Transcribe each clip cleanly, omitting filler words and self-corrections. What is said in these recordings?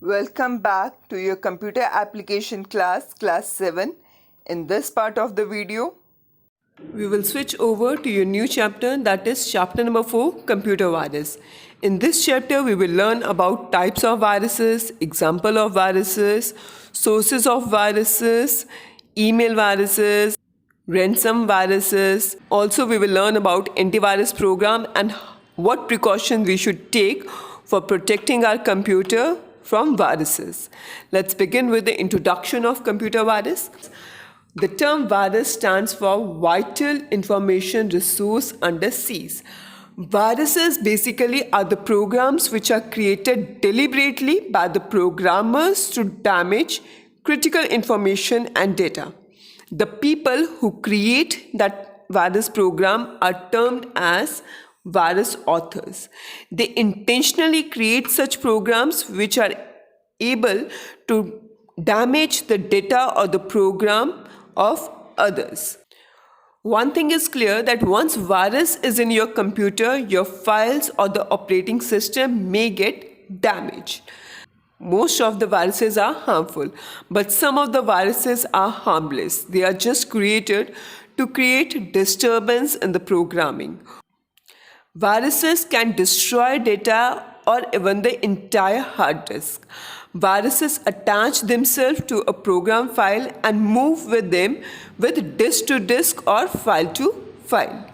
Welcome back to your computer application class 7. In this part of the video, we will switch over to your new chapter, that is chapter number 4, computer virus. In this chapter, we will learn about types of viruses, example of viruses, sources of viruses, email viruses, ransom viruses. Also, we will learn about antivirus program and what precautions we should take for protecting our computer from viruses. Let's begin with the introduction of computer virus. The term virus stands for Vital Information Resource under SIES. Viruses basically are the programs which are created deliberately by the programmers to damage critical information and data. The people who create that virus program are termed as virus authors. They intentionally create such programs which are able to damage the data or the program of others. One thing is clear, that once virus is in your computer, your files or the operating system may get damaged. Most of the viruses are harmful, but some of the viruses are harmless. They are just created to create disturbance in the programming. Viruses can destroy data or even the entire hard disk. Viruses attach themselves to a program file and move with them with disk to disk or file to file.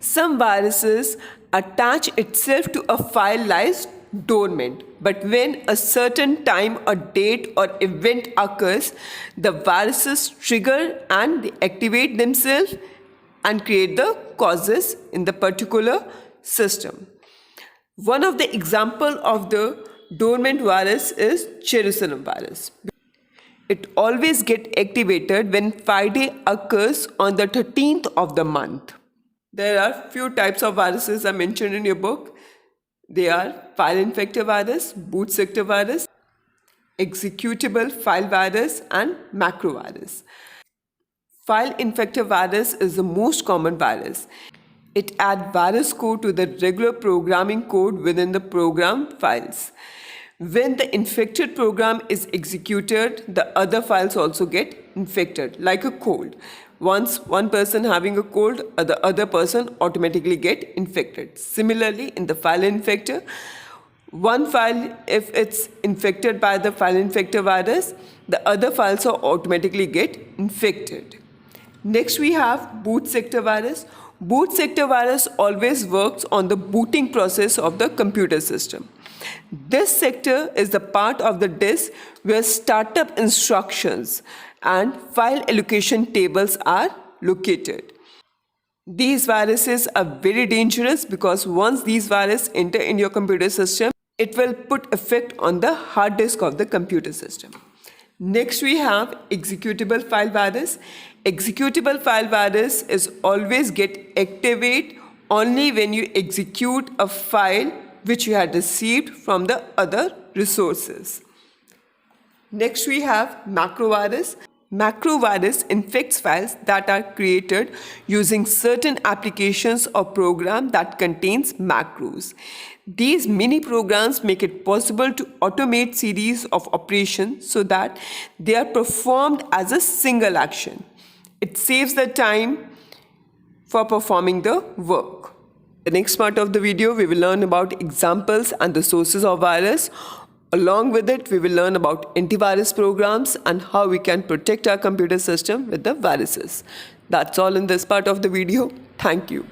Some viruses attach itself to a file lies dormant, but when a certain time or date or event occurs, the viruses trigger and they activate themselves and create the causes in the particular system. One of the example of the dormant virus is Jerusalem virus. It always gets activated when Friday occurs on the 13th of the month. There are few types of viruses are mentioned in your book. They are file infector virus, boot sector virus, executable file virus and macro virus. File infector virus is the most common virus. It adds virus code to the regular programming code within the program files. When the infected program is executed, the other files also get infected, like a cold. Once one person having a cold, the other person automatically get infected. Similarly, in the file infector, one file, if it's infected by the file infector virus, the other files are automatically get infected. Next, we have boot sector virus. Boot sector virus always works on the booting process of the computer system. This sector is the part of the disk where startup instructions and file allocation tables are located. These viruses are very dangerous because once these viruses enter in your computer system, it will put effect on the hard disk of the computer system. Next, we have executable file virus. Executable file virus is always get activate only when you execute a file which you had received from the other resources. Next, we have macro virus. Macro virus infects files that are created using certain applications or program that contains macros. These mini programs make it possible to automate series of operations so that they are performed as a single action. It saves the time for performing the work. The next part of the video, we will learn about examples and the sources of virus. Along with it, we will learn about antivirus programs and how we can protect our computer system with the viruses. That's all in this part of the video. Thank you.